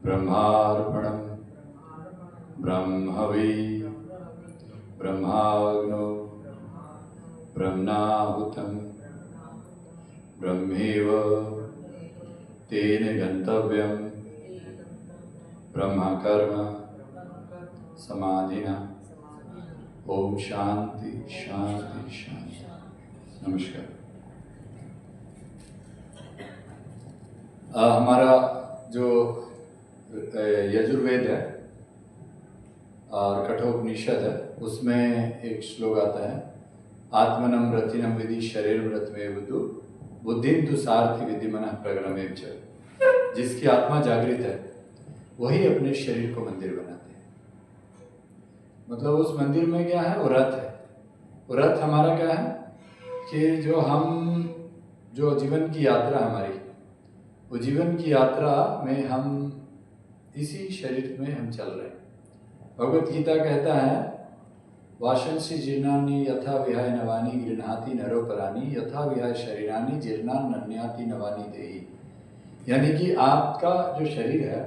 ब्रह्मार्पणं ब्रह्मवै ब्रह्माग्नो ब्रह्मणाहुतं ब्रह्मेव तेन गन्तव्यं ब्रह्मकर्म समाधिना। ओम शांति शांति शांति। नमस्कार। हमारा जो यजुर्वेद है और कठोपनिषद है, उसमें एक श्लोक आता है, आत्मनम रतिनम विधि शरीर व्रत में बुद्धु बुद्धिम तु सारथि विधि मन प्रगणमेव च। जिसकी आत्मा जागृत है वही अपने शरीर को मंदिर बनाते हैं। मतलब उस मंदिर में क्या है, वो रथ है। वो रथ हमारा क्या है कि जो जीवन की यात्रा हमारी, वो जीवन की यात्रा में हम इसी शरीर में हम चल रहे हैं। भगवत गीता कहता है, वाशंसी जीर्णानि यथा विहाय नवानि गृह्णाति नरोपराणि यथा विहाय शरीरानि जीर्णान नन्याति नवानि देहि। यानी कि आपका जो शरीर है,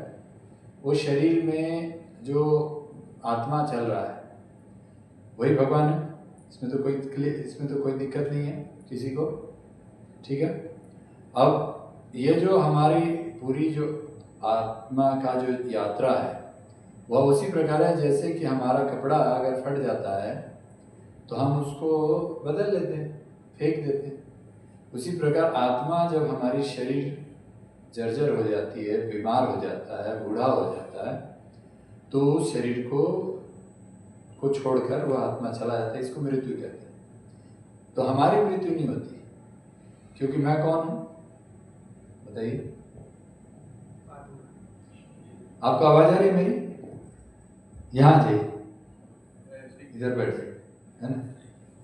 वो शरीर में जो आत्मा चल रहा है वही भगवान है। इसमें तो कोई दिक्कत नहीं है किसी को, ठीक है। अब ये जो हमारी पूरी जो आत्मा का जो यात्रा है वह उसी प्रकार है जैसे कि हमारा कपड़ा अगर फट जाता है तो हम उसको बदल लेते हैं, फेंक देते हैं। उसी प्रकार आत्मा जब हमारी शरीर जर्जर हो जाती है, बीमार हो जाता है, बूढ़ा हो जाता है, तो उस शरीर को छोड़कर वह आत्मा चला जाता है। इसको मृत्यु कहते हैं। तो हमारी मृत्यु नहीं होती, क्योंकि मैं कौन हूँ बताइए? आपको आवाज आ रही है मेरी? यहाँ जाइए, इधर बैठ जाइए, है ना?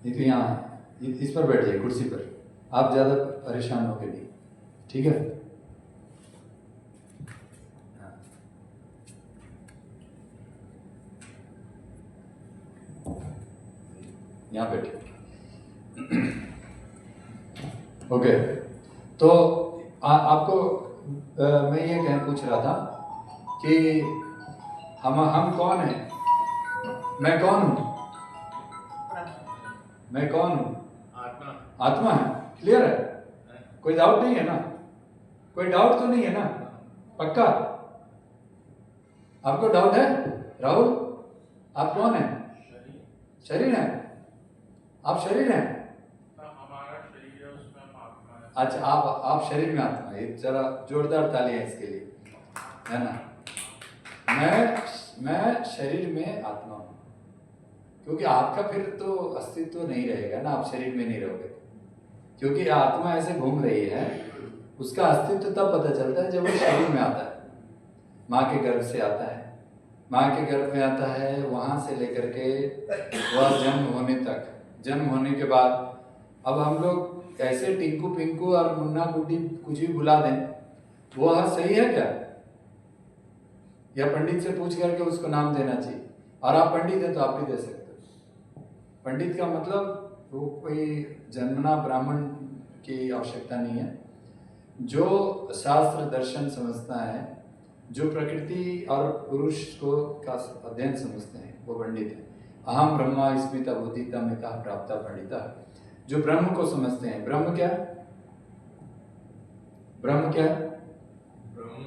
नहीं तो यहाँ इस पर बैठ जाइए, कुर्सी पर। आप ज़्यादा परेशान हो के नहीं, ठीक है? यहाँ बैठिए। ओके, तो आपको मैं ये पूछ रहा था कि हम कौन हैं? मैं कौन हूँ? मैं कौन हूँ? आत्मा है। क्लियर है? कोई डाउट नहीं है ना? कोई डाउट तो नहीं है ना? पक्का? आपको डाउट है राहुल? आप कौन है? शरीर है। आप शरीर हैं? हमारा शरीर है, उसमें हम आत्मा है। अच्छा, आप शरीर में आत्मा है। जरा जोरदार तालियां इसके लिए, है ना? मैं शरीर में आत्मा हूँ, क्योंकि आपका फिर तो अस्तित्व नहीं रहेगा ना, आप शरीर में नहीं रहोगे। क्योंकि आत्मा ऐसे घूम रही है, उसका अस्तित्व तब पता चलता है जब वो शरीर में आता है। माँ के गर्भ से आता है, माँ के गर्भ में आता है, वहाँ से लेकर के वह जन्म होने तक, जन्म होने के बाद अब हम लोग ऐसे टिंकू पिंकू और मुन्ना गुड्डी कुछ भी बुला दें, वह सही है क्या? या पंडित से पूछ करके उसको नाम देना चाहिए? और आप पंडित हैं तो आप भी दे सकते हो। पंडित का मतलब वो कोई जन्मना ब्राह्मण की आवश्यकता नहीं है। जो शास्त्र दर्शन समझता है, जो प्रकृति और पुरुष को का अध्ययन समझते हैं, वो पंडित है। अहम ब्रह्मा स्मिता बुद्धिता मिता प्राप्ता पंडिता। जो ब्रह्म को समझते हैं, ब्रह्म क्या है? ब्रह्म क्या है? ब्रह्म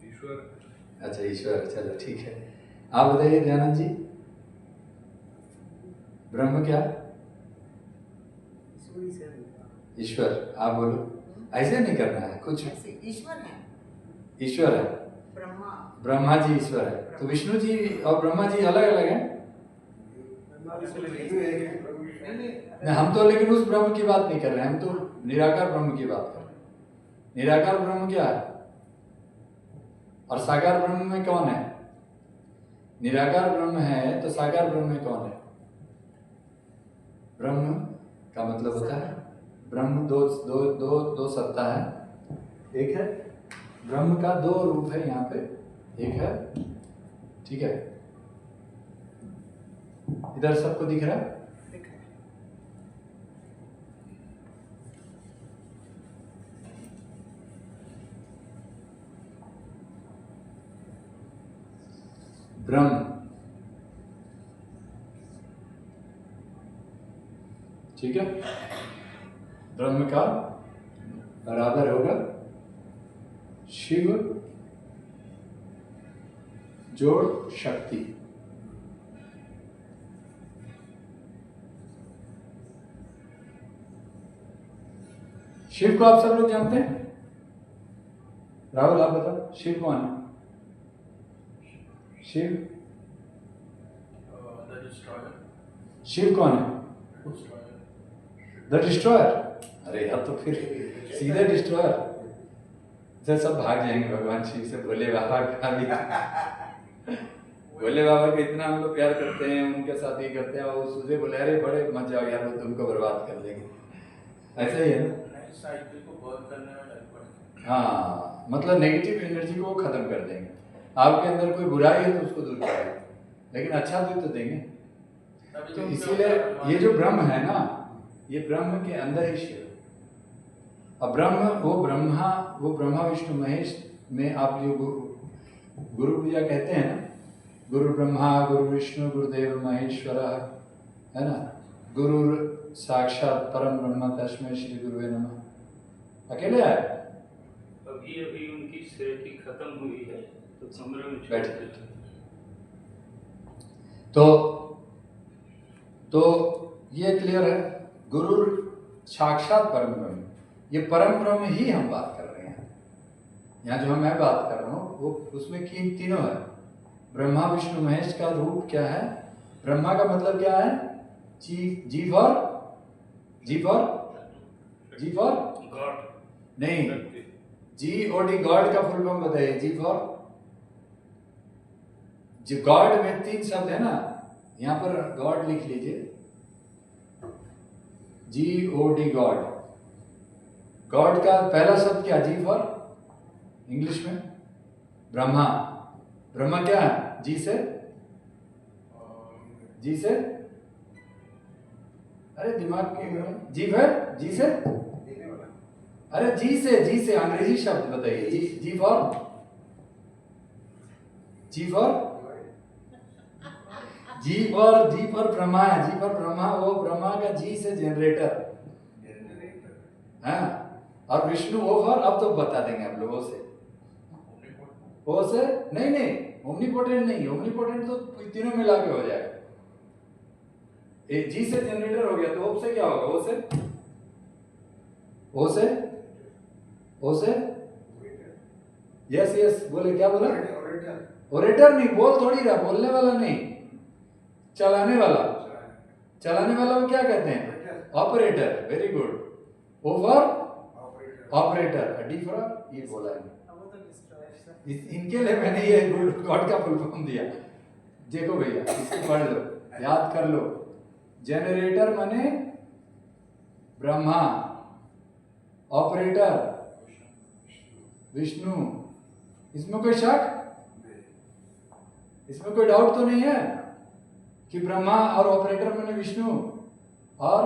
ईश्वर। अच्छा, ईश्वर। चलो ठीक है, आप बताइए दयानंद जी, ब्रह्म क्या? ईश्वर। आप बोलो। ऐसे नहीं करना है कुछ। ईश्वर है। ईश्वर है। ब्रह्मा जी ईश्वर है। तो विष्णु जी और ब्रह्मा जी अलग अलग हैं? नहीं, हम तो लेकिन उस ब्रह्म की बात नहीं कर रहे हैं, हम तो निराकार ब्रह्म की बात कर रहे हैं। निराकार ब्रह्म क्या है और साकार ब्रह्म में कौन है? निराकार ब्रह्म है तो साकार ब्रह्म में कौन है? ब्रह्म का मतलब होता है ब्रह्म दो सत्ता है। एक है ब्रह्म का दो रूप है यहाँ पे, एक है, ठीक है? इधर सबको दिख रहा है? ब्रह्म, ठीक है। ब्रह्म का बराबर होगा शिव जोड़ शक्ति। शिव को आप सब लोग जानते हैं? राहुल आप बताओ, शिव कौन है? शिव द डिस्ट्रॉयर, शिव कौन है? The destroyer. अरे यार तो फिर सीधे डिस्ट्रॉयर से सब भाग जाएंगे भगवान शिव से। भोले बाबा का भी, भोले बाबा को इतना हम लोग प्यार करते हैं, उनके साथ ये करते हैं, वो सुबह बोले अरे बड़े मत जाओ यार, वो तुमको बर्बाद कर देंगे। ऐसा ही है ना? नई साइकिल को बर्न करने में हेल्प करेंगे। हाँ, मतलब नेगेटिव एनर्जी को वो खत्म कर देंगे। आपके अंदर कोई बुराई है तो उसको दूर करेंगे, लेकिन अच्छा भी तो देंगे। तो इसीलिए ये जो ब्रह्म है ना, ये ब्रह्म के अंदर ही शिव। अब ब्रह्म वो ब्रह्मा विष्णु महेश में आप जो गुरु पूजा कहते हैं ना, गुरु ब्रह्मा गुरु विष्णु गुरुदेव महेश्वर, है ना, गुरु साक्षात परम ब्रह्म तस्मै श्री गुरुवे नमः। अकेले आए? अभी उनकी सेहत खत्म हुई है तो कमरे में बैठे। तो ये क्लियर है, गुरु साक्षात परम ब्रह्म। ये परम ब्रह्म ही हम बात कर रहे हैं। यहाँ जो मैं बात कर रहा हूँ वो उसमें तीनों है। ब्रह्मा विष्णु महेश का रूप क्या है? ब्रह्मा का मतलब क्या है? जी फॉर गॉड नहीं, GOD गॉड का फुल फॉर्म बताइए। जी फॉर जो गॉड में 3 शब्द है ना, यहाँ पर गॉड लिख लीजिए, GOD गॉड। गॉड का पहला शब्द क्या? जी फॉर इंग्लिश में ब्रह्मा। ब्रह्मा क्या है? जी से अरे दिमाग के जीव है, जी से, अरे जी से अंग्रेजी शब्द बताइए। जी फॉर ब्रह्मा है। जी फॉर ब्रह्मा, वो ब्रह्मा का जी से जनरेटर, हाँ। और विष्णु वो फॉर, अब तो बता देंगे आप लोगों से, वो से नहीं ओमनीपोटेंट नहीं, ओमनीपोटेंट तो तीनों मिला के हो जाएगा। एक जी से जनरेटर हो गया, तो ओ से क्या होगा? ओ से यस बोले, क्या बोला? ओरेटर नहीं, बोल थोड़ी रहा, बोलने वाला नहीं, चलाने वाला को क्या कहते हैं? Operator. Very good. Over operator, D for ये बोला है। इनके लिए मैंने ये गॉड का फुल फॉर्म दिया। देखो भैया, इसको पढ़ लो, याद कर लो। जनरेटर माने ब्रह्मा, ऑपरेटर विष्णु। इसमें कोई शक, इसमें कोई डाउट तो नहीं है कि ब्रह्मा और ऑपरेटर माने विष्णु और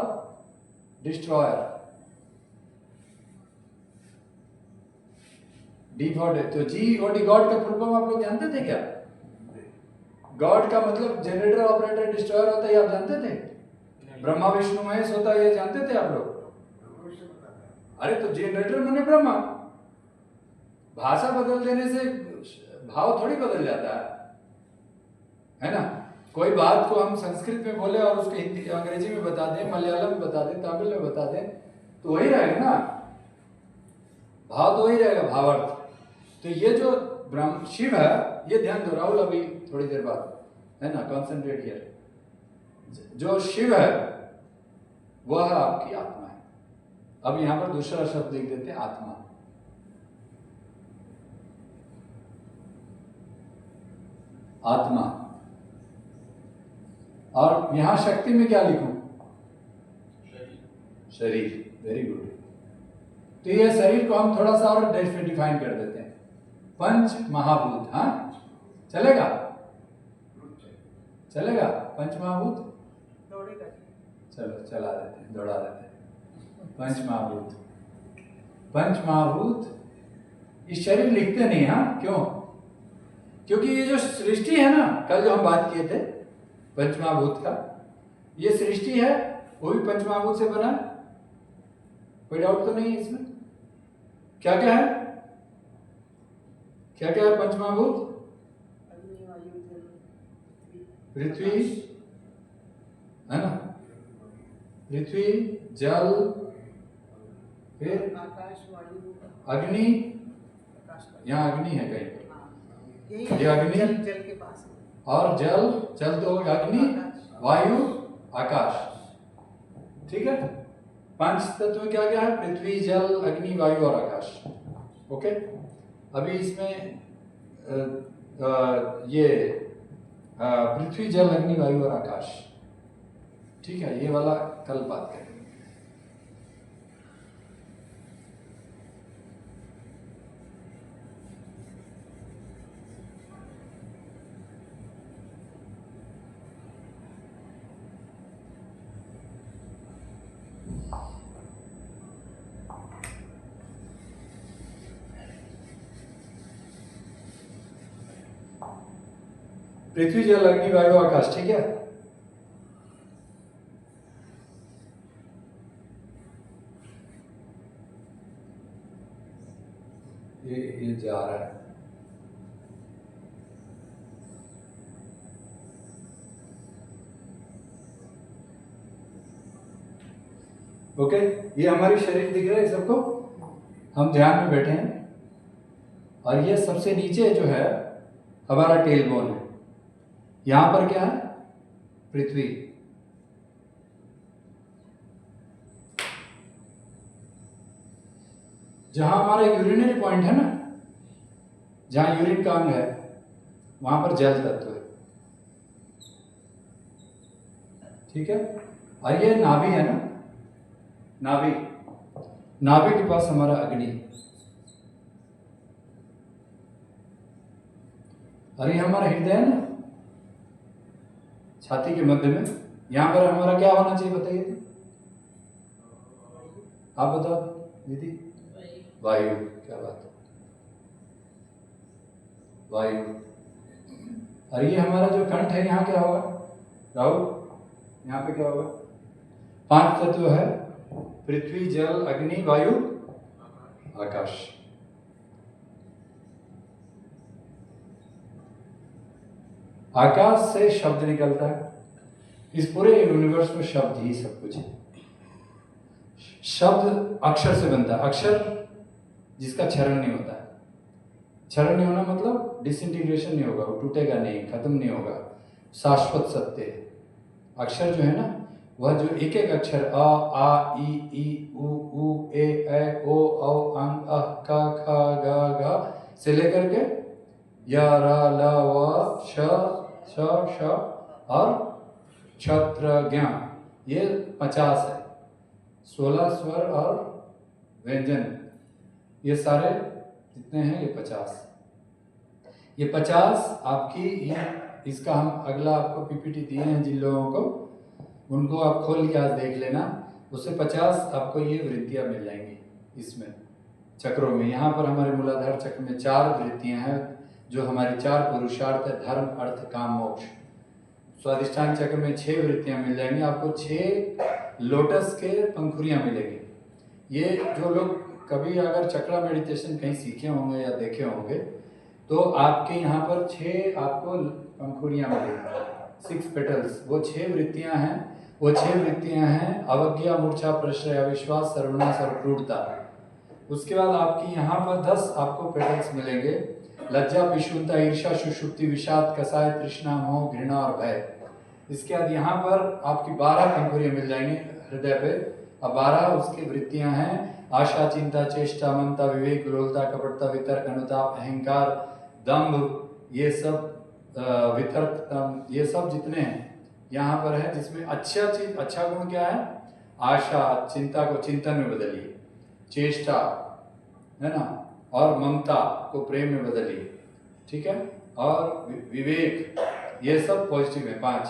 डिस्ट्रॉयर। डी फॉर तो GOD गॉड का फुल फॉर्म आप लोग जानते थे क्या? गॉड का मतलब जनरेटर ऑपरेटर डिस्ट्रॉयर होता है, ये आप जानते थे? ब्रह्मा विष्णु महेश होता है, ये जानते थे आप लोग? अरे तो जनरेटर माने ब्रह्मा। भाषा बदल देने से भाव थोड़ी बदल जाता है ना? कोई बात को हम संस्कृत में बोले और उसके हिंदी अंग्रेजी में बता दें, मलयालम में बता दें, तमिल में बता दें, तो वही रहेगा ना, भाव तो वही रहेगा, भावार्थ। तो ये जो ब्रह्म शिव है, ये ध्यान दो राहुल, अभी थोड़ी देर बाद, है ना, कॉन्सेंट्रेट हियर। जो शिव है वह आपकी आत्मा है। अब यहां पर दूसरा शब्द लिख देते हैं, आत्मा। आत्मा। और यहां शक्ति में क्या लिखूं? शरीर। Very good. तो ये शरीर को हम थोड़ा सा और डिफाइन कर देते हैं, पंच महाभूत। हाँ, चलेगा? पंच महाभूत चलो चला देते हैं, दौड़ा देते हैं। पंच महाभूत। इस शरीर लिखते नहीं, हाँ क्यों? क्योंकि ये जो सृष्टि है ना, कल जो हम बात किए थे पंचमहाभूत का, ये सृष्टि है वो भी पंचमहाभूत से बना है। कोई डाउट तो नहीं है इसमें? क्या क्या है, क्या क्या है पंचमहाभूत? पृथ्वी है ना, पृथ्वी, जल, फिर आकाश, वायु, अग्नि। यहाँ अग्नि है कहीं पर, यही ये अग्नि जल के पास है। और जल, जल तो अग्नि, वायु, आकाश। ठीक है, 5 तत्व में क्या क्या है? पृथ्वी, जल, अग्नि, वायु और आकाश। ओके, अभी इसमें ये पृथ्वी, जल, अग्नि, वायु और आकाश। ठीक है, ये वाला कल बात करेंगे। पृथ्वी, जल, अग्नि, वायु, आकाश। ठीक है, ये जा रहा है। ओके, ये हमारी शरीर दिख रहा है सबको, हम ध्यान में बैठे हैं। और ये सबसे नीचे जो है हमारा टेल बोन है। यहां पर क्या है? पृथ्वी। जहां हमारा यूरिनरी पॉइंट है ना, जहां यूरिन का अंग है, वहां पर जल तत्व है। ठीक है, और ये नाभि है ना, नाभि, नाभि के पास हमारा अग्नि। और ये हमारा हृदय है ना, छाती के मध्य में। यहां पर हमारा क्या होना चाहिए बताइए? आप बताओ दीदी। वायु। क्या बात है, वायु। और ये हमारा जो कंठ है, यहाँ क्या होगा राहुल? यहाँ पे क्या होगा? 5 तत्व है, पृथ्वी, जल, अग्नि, वायु, आकाश। आकाश से शब्द निकलता है। इस पूरे यूनिवर्स में शब्द ही सब कुछ है। शब्द अक्षर से बनता है, अक्षर जिसका क्षरण नहीं होता है। क्षरण नहीं होना मतलब डिसइंटीग्रेशन नहीं होगा, वो टूटेगा नहीं, खत्म नहीं होगा, शाश्वत सत्य है। अक्षर जो है ना, वह जो एक एक अक्षर अ, आ, ई, उ, ए, ओ, औ, अं, अह, क, ख, ग से लेकर के य, र, ल, व, श, श और क्षत्र, ये 50 है। 16 स्वर और व्यंजन, ये सारे जितने हैं ये 50। ये 50 आपकी, इसका हम अगला आपको पीपीटी दिए हैं जिन लोगों को, उनको आप खोल के आज देख लेना। उससे 50 आपको ये वृत्तियां मिल जाएंगी इसमें चक्रों में। यहाँ पर हमारे मूलाधार चक्र में 4 वृत्तियां हैं जो हमारी 4 पुरुषार्थ है, धर्म, अर्थ, काम, मोक्ष। स्वादिष्ठान चक्र में 6 वृत्तियां मिल जाएंगी आपको, 6 लोटस के पंखुड़ियां मिलेंगी। ये जो लोग कभी अगर चक्रा मेडिटेशन कहीं सीखे होंगे या देखे होंगे तो आपके यहाँ पर 6 आपको पंखुड़ियां मिलेंगी, 6 पेटल्स। वो 6 वृत्तियां हैं। वो 6 वृत्तियां हैं अवज्ञा, मूर्छा, प्रश्रय, अविश्वास, सर्वनाश और क्रूरता। उसके बाद आपकी यहाँ पर 10 आपको पेटल्स मिलेंगे, लज्जा, पिशुलता, ईर्ष्या, सुषुप्ति, विषाद, कसाय, तृष्णा, मोह, घृणा और भय। इसके बाद यहाँ पर आपकी 12 पंखुड़ियां मिल जाएंगी हृदय पे। अब 12 उसकी वृत्तियां हैं, आशा, चिंता, चेष्टा, ममता, विवेक, लोलता, कपटता, वितर्क, अनुताप, अहंकार, दंभ, ये सब वितर्क, ये सब जितने हैं यहाँ पर है। जिसमें अच्छा चीज, अच्छा गुण क्या है? आशा, चिंता को चिंतन में बदलिए, चेष्टा है ना, और ममता को प्रेम में बदलिए। ठीक है, और विवेक, ये सब पॉजिटिव है 5।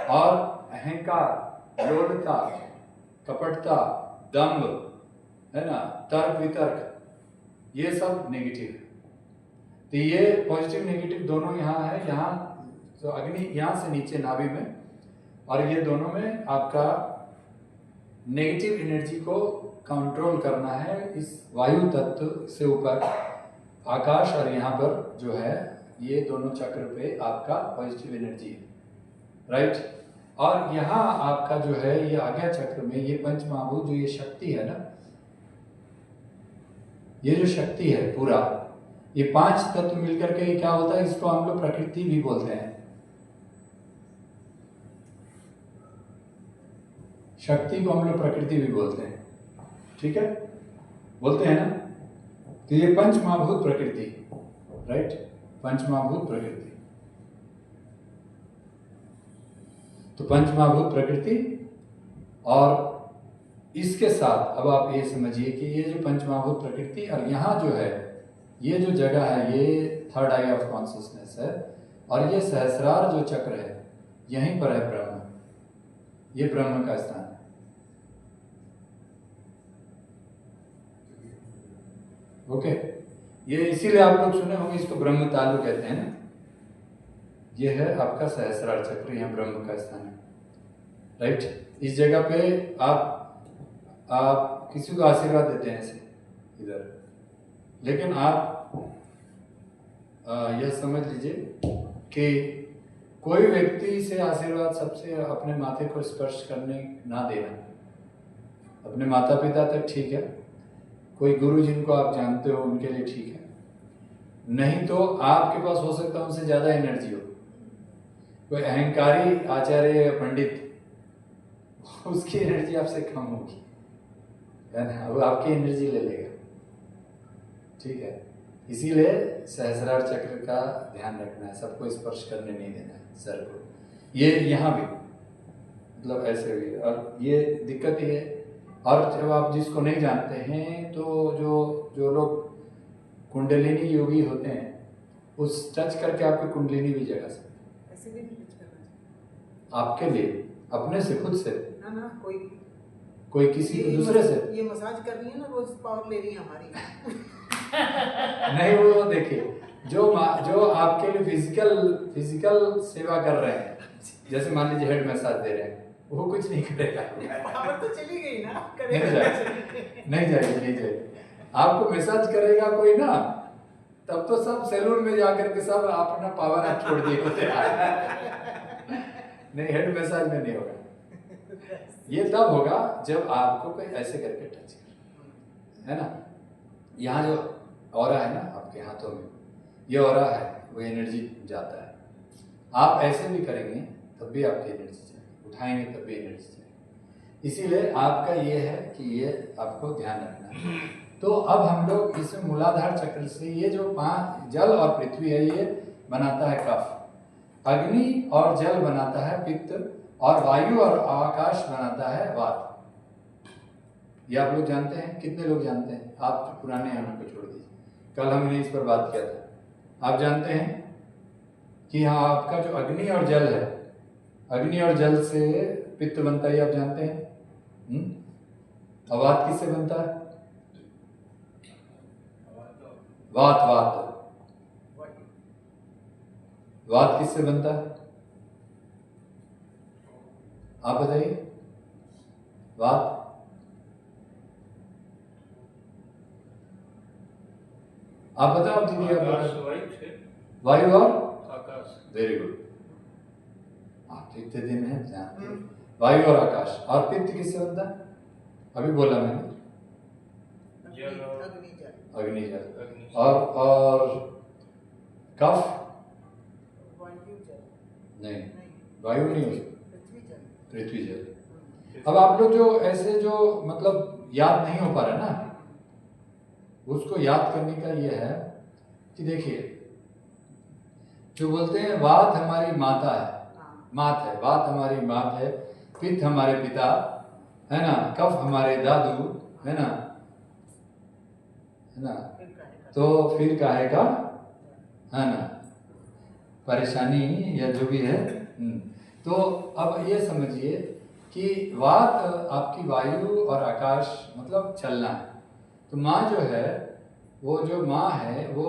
और अहंकार, लोलता, कपटता, दंभ है ना, तर्क वितर्क, ये सब नेगेटिव है। तो ये पॉजिटिव नेगेटिव दोनों यहाँ है, यहाँ तो अग्नि यहाँ से नीचे नाभि में, और ये दोनों में आपका नेगेटिव एनर्जी को कंट्रोल करना है इस वायु तत्व से ऊपर आकाश, और यहाँ पर जो है ये दोनों चक्र पे आपका पॉजिटिव एनर्जी है, राइट। और यहाँ आपका जो है ये आज्ञा चक्र में ये पंच महाभूत जो ये शक्ति है ना, ये जो शक्ति है पूरा, ये 5 तत्व मिलकर के क्या होता है, इसको हम लोग प्रकृति भी बोलते हैं, शक्ति को हम लोग प्रकृति भी बोलते हैं, ठीक है, बोलते हैं ना। तो ये पंच महाभूत प्रकृति, राइट, पंच महाभूत प्रकृति। तो पंच महाभूत प्रकृति, और इसके साथ अब आप ये समझिए कि ये जो पंच महाभूत प्रकृति और यहाँ जो है ये जो जगह है ये थर्ड आई ऑफ कॉन्शियसनेस है, और ये सहस्रार जो चक्र है यहीं पर है ब्रह्म, ये ब्रह्म का स्थान है। ओके, ये इसीलिए आप लोग सुने होंगे इसको ब्रह्म तालु कहते हैं ना, ये है आपका सहस्रार चक्र, यहाँ ब्रह्म का स्थान है, राइट। इस जगह पे आप किसी को आशीर्वाद देते हैं ऐसे इधर, लेकिन आप यह समझ लीजिए कि कोई व्यक्ति से आशीर्वाद सबसे अपने माथे को स्पर्श करने ना देना, अपने माता पिता तक ठीक है, कोई गुरु जिनको आप जानते हो उनके लिए ठीक है, नहीं तो आपके पास हो सकता है उनसे ज़्यादा एनर्जी हो, कोई अहंकारी आचार्य या पंडित, उसकी एनर्जी आपसे कम होगी, है ना, वो आपकी एनर्जी ले लेगा, ठीक है। इसीलिए सहस्रार चक्र का ध्यान रखना है, सबको स्पर्श करने नहीं देना है सर को, ये यहाँ भी मतलब ऐसे भी, और ये दिक्कत ये है। और जब आप जिसको नहीं जानते हैं तो जो लोग कुंडलिनी योगी होते हैं उस टच करके आपकी कुंडलिनी भी जगा सकते हैं, ऐसे भी नहीं कुछ करना चाहिए आपके लिए, अपने से, खुद से ना, ना कोई किसी दूसरे से ये मसाज कर रही है ना, रोज पावर ले रही है हमारी नहीं, वो देखिए जो आपके लिए फिजिकल सेवा कर रहे हैं, जैसे मान लीजिए हेड मसाज दे रहे हैं, वो कुछ नहीं करेगा, पावर तो चली गई ना, नहीं जाएगी। आपको मसाज करेगा कोई ना, तब तो सब सैलून में जाकर के सब अपना पावर आप छोड़ दिए होते हैं नहीं, हेड मसाज में नहीं होगा, ये तब होगा जब आपको कोई ऐसे करके टच करे, है ना। यहाँ जो ऑरा है ना आपके हाथों में, ये ऑरा है, वो एनर्जी जाता है, आप ऐसे भी करेंगे तब भी आपकी एनर्जी जाएगी, उठाएंगे तब भी एनर्जी जाएगी, इसीलिए आपका ये है कि ये आपको ध्यान रखना है। तो अब हम लोग इसमें मूलाधार चक्र से ये जो 5 जल और पृथ्वी है ये बनाता है कफ, अग्नि और जल बनाता है पित्त, और वायु और आकाश बनाता है वात। ये आप लोग जानते हैं, कितने लोग जानते हैं? आप जो पुराने हैं उनको छोड़ दीजिए, कल हमने इस पर बात किया था। आप जानते हैं कि हाँ आपका जो अग्नि और जल है, अग्नि और जल से पित्त बनता है, आप जानते हैं। और वात किससे बनता है? वात किससे बनता है? आप बताइए। वात आप बताओ दीदी, आप बताओ। वायु और आकाश। वेरी गुड, आप इतने दिन है जानते हैं। वायु और आकाश। और पित्त किससे बनता है? अभी बोला मैंने, अग्नि जल। और कफ नहीं, वायु नहीं हो, पृथ्वी जल। अब आप लोग जो ऐसे जो मतलब याद नहीं हो पा रहा ना, उसको याद करने का ये है कि देखिए जो बोलते हैं वात हमारी माता है, मात है, वात हमारी मात है, पित्त हमारे पिता है ना, कफ हमारे दादू है ना, तो फिर काहे का है ना परेशानी या जो भी है। तो अब ये समझिए कि वात आपकी वायु और आकाश मतलब चलना है। तो माँ जो है वो जो माँ है वो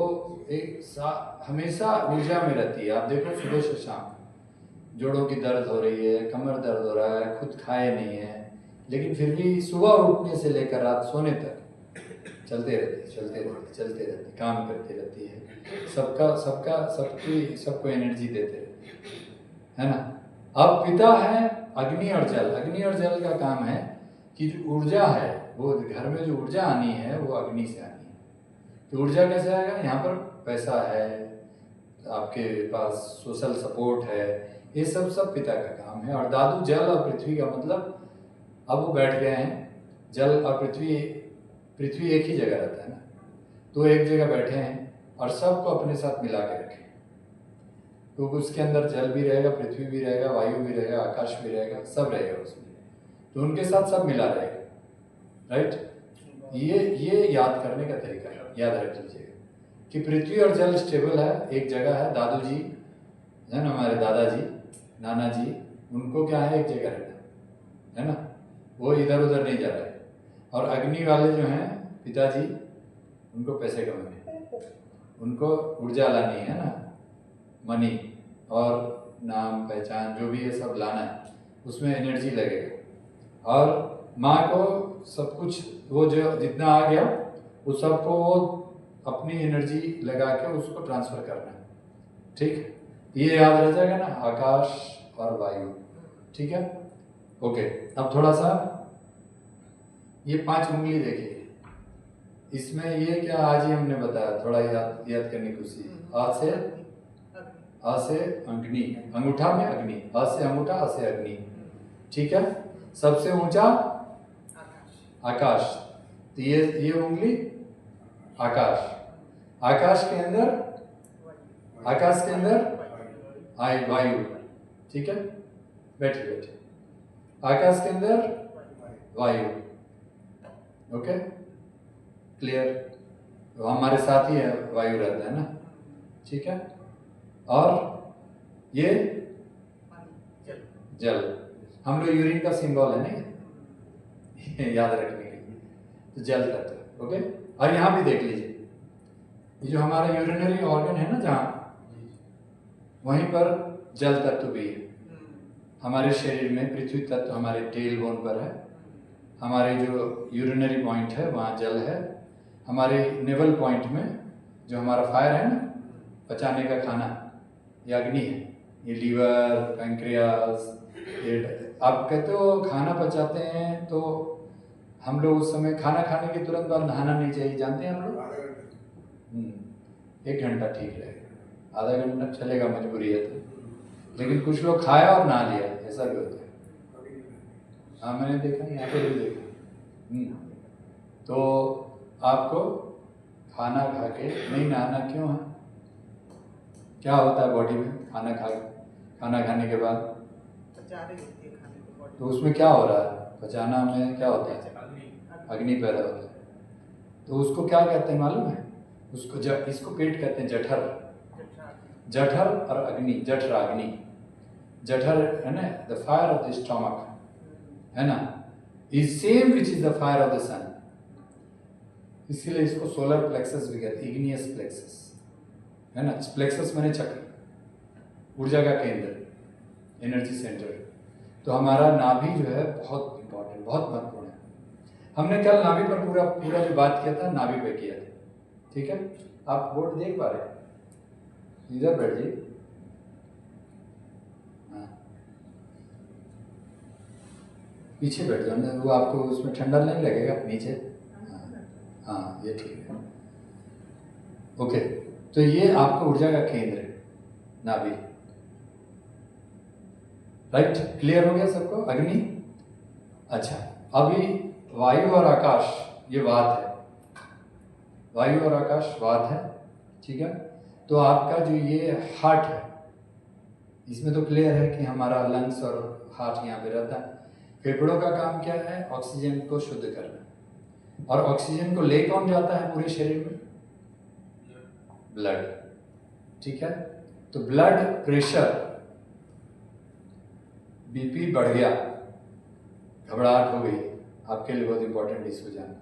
हमेशा ऊर्जा में रहती है। आप देखो सुबह से शाम जोड़ों की दर्द हो रही है, कमर दर्द हो रहा है, खुद खाए नहीं है, लेकिन फिर भी सुबह उठने से लेकर रात सोने तक चलते रहते, काम करते रहती है, सबको एनर्जी देते रहते है ना। अब पिता है अग्नि और जल। अग्नि और जल का काम है कि जो ऊर्जा है वो घर में जो ऊर्जा आनी है वो अग्नि से आनी है। तो ऊर्जा कैसे आएगा? यहाँ पर पैसा है, आपके पास सोशल सपोर्ट है, ये सब पिता का काम है। और दादू जल और पृथ्वी का मतलब, अब वो बैठ गए हैं, जल और पृथ्वी एक ही जगह रहता है ना, तो एक जगह बैठे हैं और सबको अपने साथ मिला के रखें। तो उसके अंदर जल भी रहेगा, पृथ्वी भी रहेगा, वायु भी रहेगा, आकाश भी रहेगा, सब रहेगा उसमें, तो उनके साथ सब मिला रहेगा। राइट, ये याद करने का तरीका है, याद रख लीजिएगा कि पृथ्वी और जल स्टेबल है, एक जगह है। दादू जी है ना, हमारे दादाजी, नाना जी, उनको क्या है, एक जगह रहना है ना, वो इधर उधर नहीं जा रहे। और अग्नि वाले जो हैं पिताजी, उनको पैसे कमाने, उनको ऊर्जा लानी है ना, मनी और नाम पहचान जो भी है सब लाना है, उसमें एनर्जी लगेगा। और माँ को सब कुछ वो जो जितना आ गया उस सबको वो अपनी एनर्जी लगा के उसको ट्रांसफ़र करना है। ठीक, ये याद रह जाएगा ना, आकाश और वायु। ठीक है, ओके। अब थोड़ा सा ये 5 उंगली देखिए, इसमें ये क्या आज ही हमने बताया, थोड़ा याद करने की कोशिश। आ से अग्नि, अंगूठा में अग्नि, आ से अंगूठा, आ से अग्नि। ठीक है, सबसे ऊंचा आकाश, तो ये उंगली आकाश। आकाश के अंदर वायु। ठीक है, बैठिए। आकाश के अंदर वायु। Okay, clear? तो हमारे साथ ही है, वायु रहता है ना। ठीक है, और ये जल, हम लोग यूरिन का सिंबल है नहीं याद रखने के लिए, तो जल तत्व। ओके, और यहाँ भी देख लीजिए, ये जो हमारा यूरिनरी ऑर्गन है ना, जहाँ वहीं पर जल तत्व भी है। हमारे शरीर में पृथ्वी तत्व हमारे टेल बोन पर है, हमारे जो यूरिनरी पॉइंट है वहाँ जल है, हमारे नेवल पॉइंट में जो हमारा फायर है ना, पचाने का खाना, ये अग्नि है। ये लीवर, पैंक्रियास, ये आप कहते हो खाना पचाते हैं, तो हम लोग उस समय खाना खाने के तुरंत बाद नहाना नहीं चाहिए, जानते हैं हम लोग? 1 घंटा ठीक रहेगा, आधा घंटा चलेगा मजबूरी है तो, लेकिन कुछ लोग खाया और नहा लिया, ऐसा भी होता है। हाँ, मैंने देखा, यहाँ पे भी देखा। तो आपको खाना खा के नहीं नहाना क्यों है? क्या होता है बॉडी में खाना खाने के बाद? तो उसमें क्या हो रहा है? पचाना में क्या होता है? अग्नि पैदा होता है। तो उसको क्या कहते हैं मालूम है? उसको इसको पेट कहते हैं, जठर और अग्नि, जठराग्नि। जठर है ना, the fire of the stomach है ना, is same which is the fire of the sun. इसीलिए इसको सोलर प्लेक्सस भी कहते हैं, इग्नियस प्लेक्सस है ना। प्लेक्सस माने चक्र, ऊर्जा का केंद्र, एनर्जी सेंटर। तो हमारा नाभि जो है बहुत इंपॉर्टेंट, बहुत महत्वपूर्ण है। हमने कल नाभि पर पूरा जो बात किया था, नाभि पे किया था। ठीक है, आप बोर्ड देख पा रहे हैं? इधर बैठ जाइए। हाँ, पीछे बैठ जाओ, वो आपको उसमें ठंडा नहीं लगेगा नीचे। हाँ, ये ठीक है। ओके, तो ये आपका ऊर्जा का केंद्र है, नाभि। राइट, क्लियर हो गया सबको? अग्नि। अच्छा, अभी वायु और आकाश, ये वात है। वायु और आकाश वात है। ठीक है, तो आपका जो ये हार्ट है, इसमें तो क्लियर है कि हमारा लंग्स और हार्ट यहाँ पे रहता है। फेफड़ों का काम क्या है? ऑक्सीजन को शुद्ध करना। और ऑक्सीजन को ले कौन जाता है पूरे शरीर में? ब्लड। ठीक है, तो ब्लड प्रेशर, बीपी बढ़ गया, घबराहट हो गई, आपके लिए बहुत इंपॉर्टेंट इशू जाना।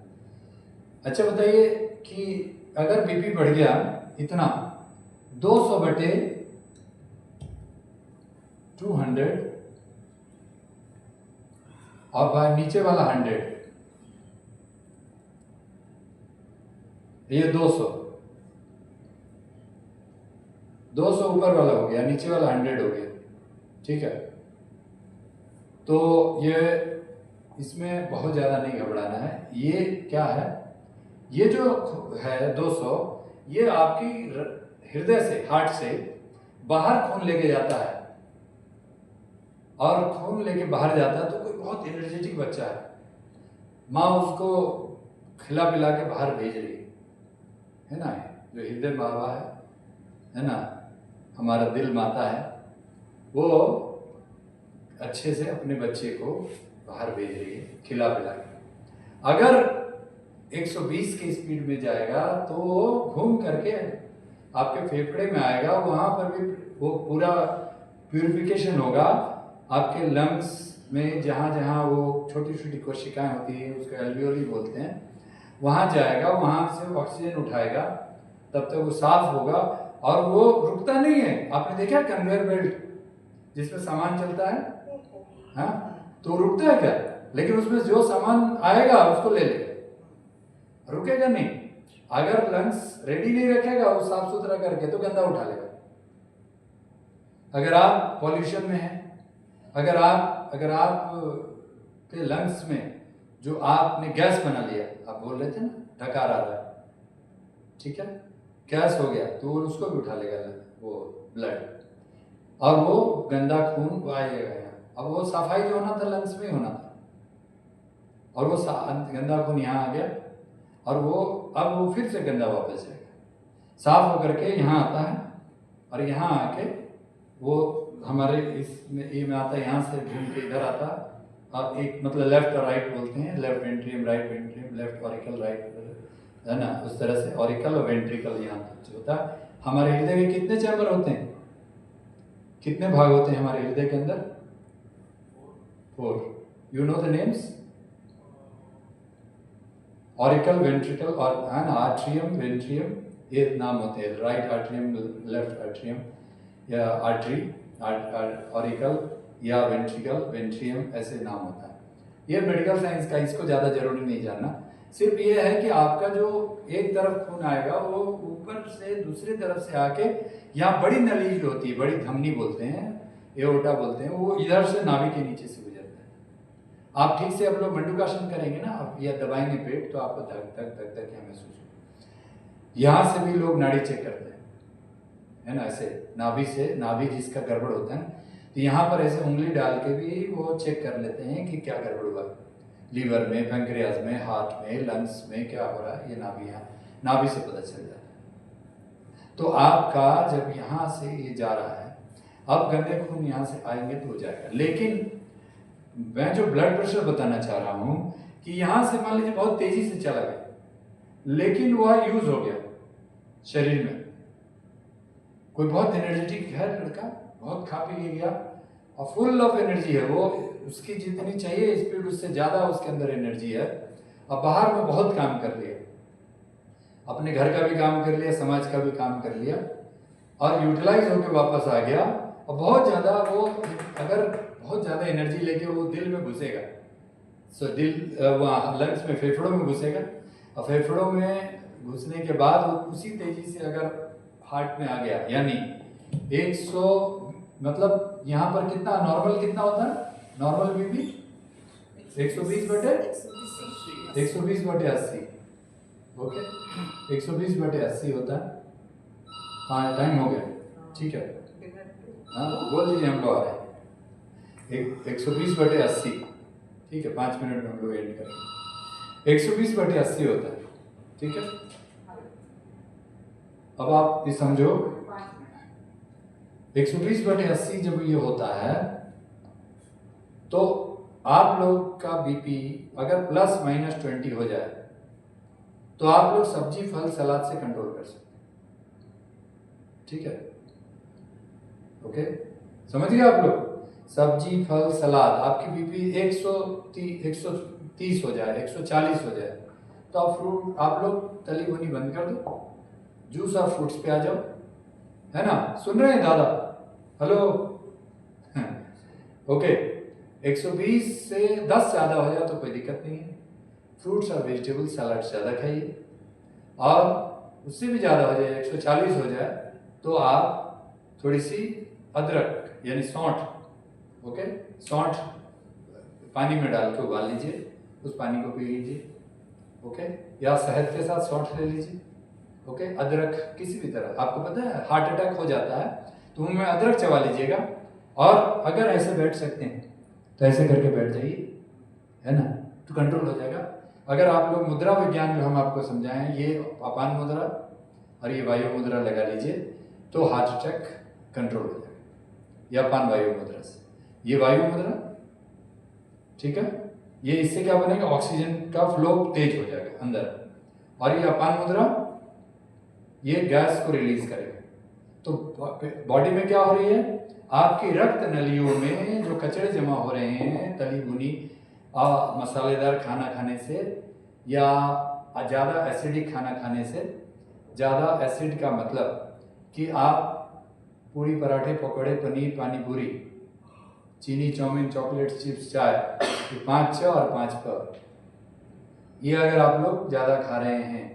अच्छा बताइए कि अगर बीपी बढ़ गया इतना 200/200 और नीचे वाला 100, ये 200 ऊपर वाला हो गया, नीचे वाला 100 हो गया, ठीक है। तो ये इसमें बहुत ज़्यादा नहीं घबराना है। ये क्या है, ये जो है 200, ये आपकी हृदय से, हार्ट से बाहर खून लेके जाता है, और खून लेके बाहर जाता है तो कोई बहुत एनर्जेटिक बच्चा है, माँ उसको खिला पिला के बाहर भेज रही है ना। जो हृदय बाबा है ना, हमारा दिल माता है, वो अच्छे से अपने बच्चे को बाहर भेज रही है खिला पिला के। अगर 120 की स्पीड में जाएगा तो वो घूम करके आपके फेफड़े में आएगा, वहाँ पर भी वो पूरा प्यूरिफिकेशन होगा। आपके लंग्स में जहाँ जहाँ वो छोटी छोटी कोशिकाएं होती है, उसको एल्वियोली बोलते हैं, वहाँ जाएगा, वहाँ से ऑक्सीजन उठाएगा, तब तक वो साफ होगा। और वो रुकता नहीं है। आपने देखा कन्वेयर बेल्ट जिसमें सामान चलता है, हाँ, तो रुकता है क्या? लेकिन उसमें जो सामान आएगा उसको ले लेगा, रुकेगा नहीं। अगर लंग्स रेडी नहीं रखेगा वो साफ सुथरा करके, तो गंदा उठा लेगा। अगर आप पॉल्यूशन में हैं, अगर आप के लंग्स में जो आपने गैस बना लिया, आप बोल रहे थे ना डकार आ रहा है, ठीक है, गैस हो गया, तो उसको भी उठा लेगा वो ब्लड, और वो गंदा खून आएगा। अब वो सफाई जो होना था लंग्स में होना था, और वो गंदा खून यहाँ आ गया, और अब वो फिर से गंदा वापस जाएगा, साफ होकर के यहाँ आता है, और यहाँ आके वो हमारे इसमें ए में आता है, यहाँ से घूम के इधर आता, और एक मतलब लेफ्ट और राइट बोलते हैं, left ventricle right ventricle, left auricle right, है ना, उस तरह से ऑरिकल और वेंट्रिकल यहाँ तक होता है। हमारे हृदय के कितने चैम्बर होते हैं, कितने भाग होते हैं हमारे हृदय के अंदर? 4। You know the names? Auricle, ventricle और आर्ट्रियम, वेंट्रियम, ये नाम होते हैं। राइट आर्ट्रियम, लेफ्ट आर्ट्रियम या आर्टरी, ऑरिकल या वेंट्रिकल, वेंट्रियम, ऐसे नाम होता है। ये मेडिकल साइंस का, इसको ज़्यादा जरूरी नहीं जानना। सिर्फ ये है कि आपका जो एक तरफ खून आएगा वो ऊपर से दूसरी तरफ से आके यहाँ बड़ी नली जो होती है, बड़ी धमनी बोलते हैं, एओर्टा बोलते हैं, वो इधर से नाभि के नीचे से गुजरता है। आप ठीक से आप लोग मंडूकासन करेंगे ना, आप या दबाएंगे पेट, तो आपको धक धक धक धक यहाँ महसूस होगा। यहाँ से भी लोग नाड़ी चेक करते हैं, है ना, ऐसे नाभि से, नाभि जिसका गड़बड़ होता है, तो यहाँ पर ऐसे उंगली डाल के भी वो चेक कर लेते हैं कि क्या गड़बड़ हुआ, लीवर में, पैंक्रियाज में, हार्ट में, लंग्स में क्या हो रहा है, ये नाभि से पता चल जाता है। तो आपका जब यहाँ से ये जा रहा है, अब गंदे खून यहाँ से आएंगे तो हो जाएगा। लेकिन मैं जो ब्लड प्रेशर बताना चाह रहा हूँ कि यहाँ से मान लीजिए बहुत तेजी से चला गया, लेकिन वह यूज हो गया शरीर में। कोई बहुत एनर्जेटिक है लड़का, बहुत खा पी गया और फुल ऑफ एनर्जी है, वो उसकी जितनी चाहिए स्पीड उससे ज़्यादा उसके अंदर एनर्जी है, और बाहर में बहुत काम कर लिया, अपने घर का भी काम कर लिया, समाज का भी काम कर लिया, और यूटिलाइज होकर वापस आ गया। और बहुत ज़्यादा वो, अगर बहुत ज़्यादा एनर्जी लेके वो दिल में घुसेगा, सो दिल वहाँ लंग्स में, फेफड़ों में घुसेगा, और फेफड़ों में घुसने के बाद वो उसी तेजी से अगर हार्ट में आ गया, यानी 100, मतलब यहाँ पर कितना नॉर्मल कितना होता है, नॉर्मल बीपी 120/80, ओके, 120/80 होता है। हाँ, टाइम हो गया, ठीक है, हाँ बोल दीजिए, हम लोग आ रहे हैं। 120/80, ठीक है, 5 मिनट में हम लोग एंड करेंगे। 120/80 होता है, ठीक है। अब आप ये समझो, 120/80 जब ये होता है तो आप लोग का बीपी अगर ±20 हो जाए तो आप लोग सब्जी, फल, सलाद से कंट्रोल कर सकते हैं, ठीक है, ओके, समझ गए आप लोग? सब्जी, फल, सलाद, आपकी बीपी 130 हो जाए, 140 हो जाए, तो आप लोग तली भुनी बंद कर दो, जूस और फ्रूट्स पे आ जाओ, है ना। सुन रहे हैं दादा? हेलो। ओके, 120 से 10 ज़्यादा हो जाए तो कोई दिक्कत नहीं है। फ्रूट्स और वेजिटेबल सलाद ज़्यादा खाइए, और उससे भी ज़्यादा हो जाए, 140 हो जाए, तो आप थोड़ी सी अदरक यानी सौंठ, ओके, सौंठ पानी में डाल के उबाल लीजिए, उस पानी को पी लीजिए, ओके, या शहद के साथ सौंठ ले लीजिए, ओके। अदरक किसी भी तरह, आपको पता है हार्ट अटैक हो जाता है तो मुंह में अदरक चबा लीजिएगा, और अगर ऐसे बैठ सकते हैं तो ऐसे करके बैठ जाइए, है ना, तो कंट्रोल हो जाएगा। अगर आप लोग मुद्रा विज्ञान जो हम आपको समझाएं, ये अपान मुद्रा और ये वायु मुद्रा लगा लीजिए तो हार्ट अटैक कंट्रोल हो जाएगा, ये अपान वायु मुद्रा से। ये वायु मुद्रा, ठीक है, ये इससे क्या बनेगा, ऑक्सीजन का फ्लो तेज हो जाएगा अंदर, और ये अपान मुद्रा ये गैस को रिलीज करेगा। तो बॉडी में क्या हो रही है, आपकी रक्त नलियों में जो कचरे जमा हो रहे हैं तली भुनी मसालेदार खाना खाने से, या ज़्यादा एसिडिक खाना खाने से, ज़्यादा एसिड का मतलब कि आप पूरी पराठे पकौड़े पनीर पानी पूरी चीनी चाउमीन चॉकलेट चिप्स चाय, 5 6 और 5 पर, ये अगर आप लोग ज़्यादा खा रहे हैं,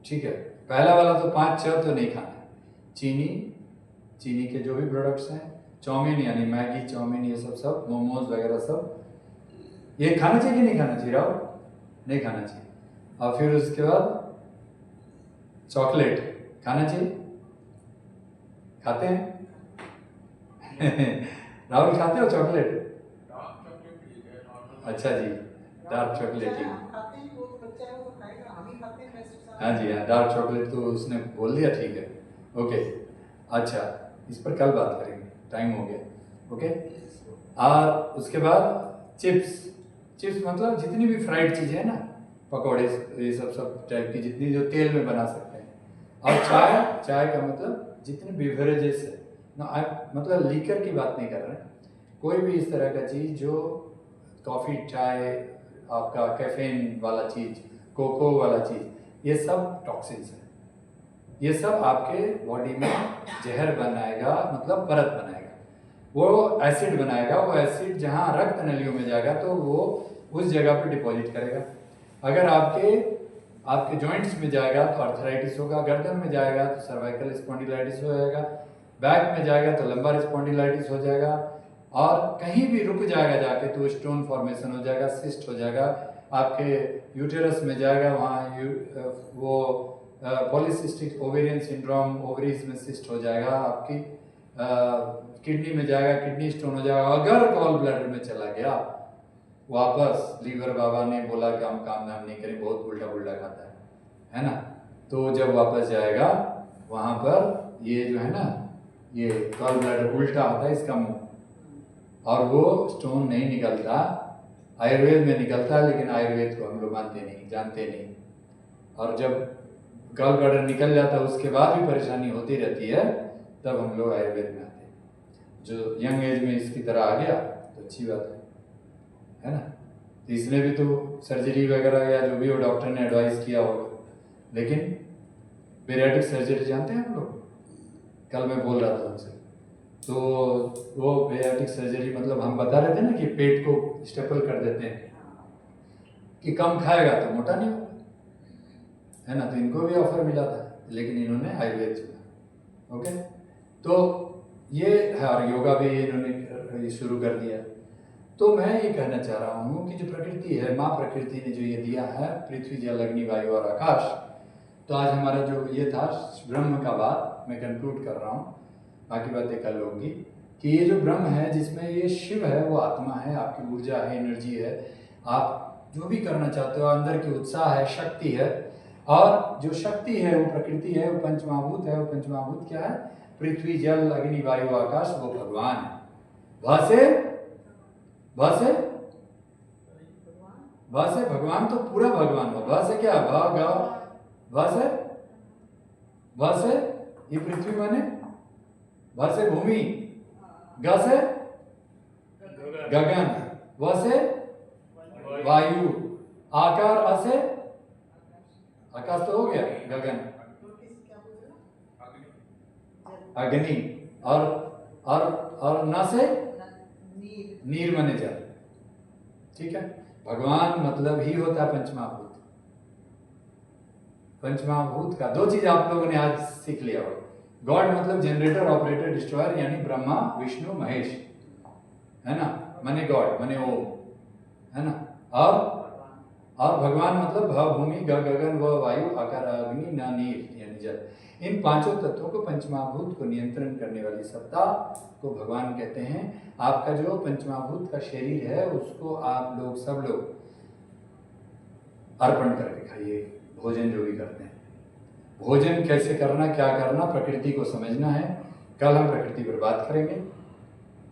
ठीक है, पहला वाला तो 5 6 तो नहीं खाना, चीनी के जो भी प्रोडक्ट्स हैं, चाउमीन यानी मैगी चाउमीन ये सब मोमोज वगैरह सब, ये खाना चाहिए कि नहीं खाना चाहिए राव? नहीं खाना चाहिए। और फिर उसके बाद चॉकलेट खाना चाहिए, खाते हैं? राहुल खाते हो चॉकलेट? डार्क चॉकलेट ठीक है, नॉर्मल। अच्छा जी, डार्क चॉकलेट ही। हम खाते हैं, वो तो बच्चा है वो तो खाएगा, हम ही खाते हैं वैसे सारा। हाँ जी हाँ, डार्क चॉकलेट तो उसने बोल दिया, ठीक है, ओके। अच्छा, इस पर कल बात करेंगे, टाइम हो गया, ओके। और उसके बाद चिप्स मतलब जितनी भी फ्राइड चीज़ें हैं ना, पकौड़े ये सब टाइप की जितनी जो तेल में बना सकते हैं, और चाय का मतलब जितने बेवरेजेस है ना, मतलब लीकर की बात नहीं कर रहे हैं, कोई भी इस तरह का चीज़ जो कॉफ़ी चाय आपका कैफीन वाला चीज़, कोको वाला चीज़, ये सब टॉक्सिन्स है, ये सब आपके बॉडी में जहर बनाएगा, मतलब परत बनाएगा, वो एसिड बनाएगा, वो एसिड जहाँ रक्त नलियों में जाएगा तो वो उस जगह पे डिपॉजिट करेगा। अगर आपके जॉइंट्स में जाएगा तो आर्थराइटिस होगा, गर्दन में जाएगा तो सर्वाइकल स्पॉन्डिलाइटिस हो जाएगा, बैक में जाएगा तो लंबार स्पॉन्डिलाइटिस हो जाएगा, और कहीं भी रुक जाएगा जाके तो स्टोन फॉर्मेशन हो जाएगा, सिस्ट हो जाएगा, आपके यूटेरस में जाएगा वहाँ वो पॉलीसिस्टिक ओवेरियन सिंड्रोम, ओवरीज में सिस्ट हो जाएगा, आपकी किडनी में जाएगा, किडनी स्टोन हो जाएगा। अगर गॉल ब्लैडर में चला गया वापस, लीवर बाबा ने बोला कि हम काम धाम नहीं करें, बहुत उल्टा खाता है ना, तो जब वापस जाएगा वहाँ पर ये जो है ना, ये गॉल ब्लैडर उल्टा होता है इसका मुंह, और वो स्टोन नहीं निकलता, आयुर्वेद में निकलता है, लेकिन आयुर्वेद को हम लोग मानते नहीं, जानते नहीं। और जब गॉल ब्लैडर निकल जाता है उसके बाद भी परेशानी होती रहती है, तब हम लोग आयुर्वेद में आते हैं। जो यंग एज में इसकी तरह आ गया तो अच्छी बात है ना। तो इसने भी तो सर्जरी वगैरह या जो भी वो डॉक्टर ने एडवाइस किया होगा, लेकिन बेरियाट्रिक सर्जरी जानते हैं हम लोग, कल मैं बोल रहा था उनसे, तो वो बेरियाट्रिक सर्जरी मतलब हम बता रहे थे ना कि पेट को स्टेपल कर देते हैं कि कम खाएगा तो मोटा नहीं होगा, है ना। तो इनको भी ऑफर मिला था, लेकिन इन्होंने आयुर्वेद चुना, ओके। तो ये है, और योगा भी इन्होंने शुरू कर दिया। तो मैं ये कहना चाह रहा हूँ कि जो प्रकृति है, माँ प्रकृति ने जो ये दिया है, पृथ्वी जल अग्नि वायु और आकाश, तो आज हमारा जो ये था ब्रह्म का बात मैं कंक्लूड कर रहा हूँ, बाकी बातें कल होंगी, कि ये जो ब्रह्म है जिसमें ये शिव है, वो आत्मा है, आपकी ऊर्जा है, एनर्जी है, आप जो भी करना चाहते हो, अंदर की उत्साह है, शक्ति है, और जो शक्ति है वो प्रकृति है, वो पंचमहाभूत है। वो पंचमहाभूत क्या है? पृथ्वी जल अग्नि वायु आकाश, वो भगवान है। भ से भगवान, तो पूरा भगवान हो। भ से क्या? भ से ये पृथ्वी माने, भ से भूमि, ग से गगन, व से वायु, आकार, अ से आकाश तो हो गया, गगन, तो किस क्या बोल रहे हो? अग्नि, अग्नि, और न से नीर, नीर मने जल। ठीक है, भगवान मतलब ही होता है पंचमहाभूत। पंचमहाभूत का दो चीज आप लोगों ने आज सीख लिया हो। गॉड मतलब जनरेटर, ऑपरेटर, डिस्ट्रॉयर, यानी ब्रह्मा, विष्णु, महेश, है ना, मने गॉड, मने ओम, है ना। और भगवान मतलब भ, भूमि, ग, गगन, व, वायु, आकार, अग्नि, न, नीर यानी जल। इन पांचों तत्वों को, पंचमहाभूत को नियंत्रण करने वाली सत्ता को भगवान कहते हैं। आपका जो पंचमहाभूत का शरीर है उसको आप लोग सब लोग अर्पण करके खाइए, भोजन जो भी करते हैं। भोजन कैसे करना, क्या करना, प्रकृति को समझना है। कल हम प्रकृति पर बात करेंगे।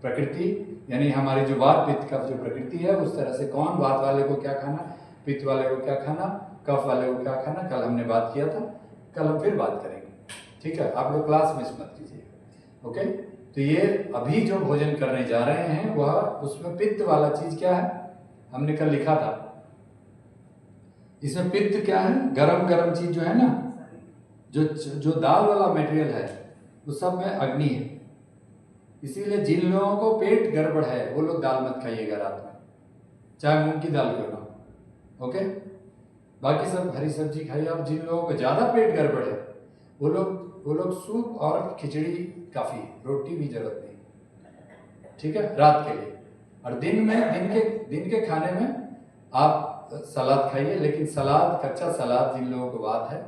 प्रकृति यानी हमारी जो वात पित्त का जो प्रकृति है, उस तरह से कौन वात वाले को क्या खाना, पित्त वाले को क्या खाना, कफ वाले को क्या खाना, कल हमने बात किया था। कल हम फिर बात करेंगे, ठीक है। आप लोग क्लास मिस मत कीजिए, ओके। तो ये अभी जो भोजन करने जा रहे हैं वह, उसमें पित्त वाला चीज क्या है, हमने कल लिखा था। इसमें पित्त क्या है, गरम गरम चीज जो है ना, जो दाल वाला मटेरियल है उस सब में अग्नि है। इसीलिए जिन लोगों को पेट गड़बड़ है वो लोग दाल मत खाइएगा रात में, चाहे मूंग की दाल क्यों ना, ओके। बाकी सब हरी सब्जी खाइए। और जिन लोगों को ज़्यादा पेट गड़बड़ है वो लोग सूप और खिचड़ी काफ़ी है, रोटी भी जरूरत नहीं, ठीक है, रात के लिए। और दिन के खाने में आप सलाद खाइए, लेकिन सलाद, कच्चा सलाद जिन लोगों को बात है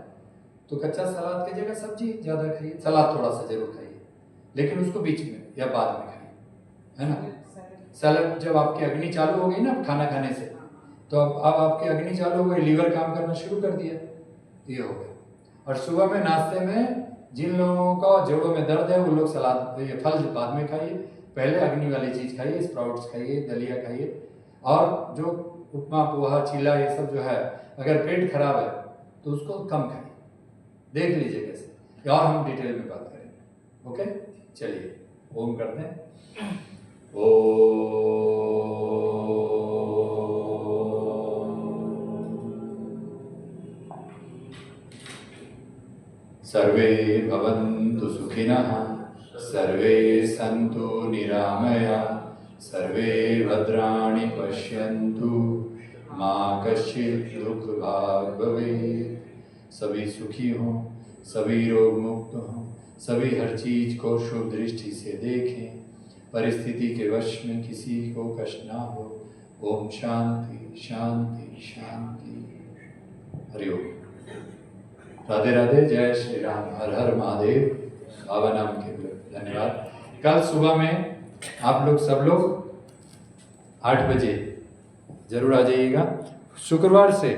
तो कच्चा सलाद की जगह सब्जी ज़्यादा खाइए, सलाद थोड़ा सा जरूर खाइए, लेकिन उसको बीच में या बाद में खाइए, है ना। सैलड जब आपकी अग्नि चालू हो गई ना खाना खाने से, तो अब आपकी अग्नि चालू हो गई, लीवर काम करना शुरू कर दिया, ये हो गया। और सुबह में नाश्ते में जिन लोगों का जोड़ों में दर्द है वो लोग सलाद, ये फल बाद में खाइए, पहले अग्नि वाली चीज़ खाइए, स्प्राउट्स खाइए, दलिया खाइए। और जो उपमा, पोहा, चीला ये सब जो है, अगर पेट खराब है तो उसको कम खाइए, देख लीजिए कैसे, और हम डिटेल में बात करेंगे, ओके। चलिए ओम करते हैं। सर्वे भवन्तु सुखिनः, सर्वे सन्तु निरामया, सर्वे भद्राणि पश्यन्तु, मा कश्चित् दुःखभाग् भवेत्। सभी सुखी हों, सभी रोग मुक्त हों, सभी हर चीज को शुभ दृष्टि से देखें, परिस्थिति के वश में किसी को कष्ट ना हो। ओम शांति शांति शांति। हरिओम। राधे राधे, जय श्री राम, हर हर महादेव, बाबा नाम के लिए धन्यवाद। कल सुबह में आप लोग सब लोग 8 बजे जरूर आ जाइएगा। शुक्रवार से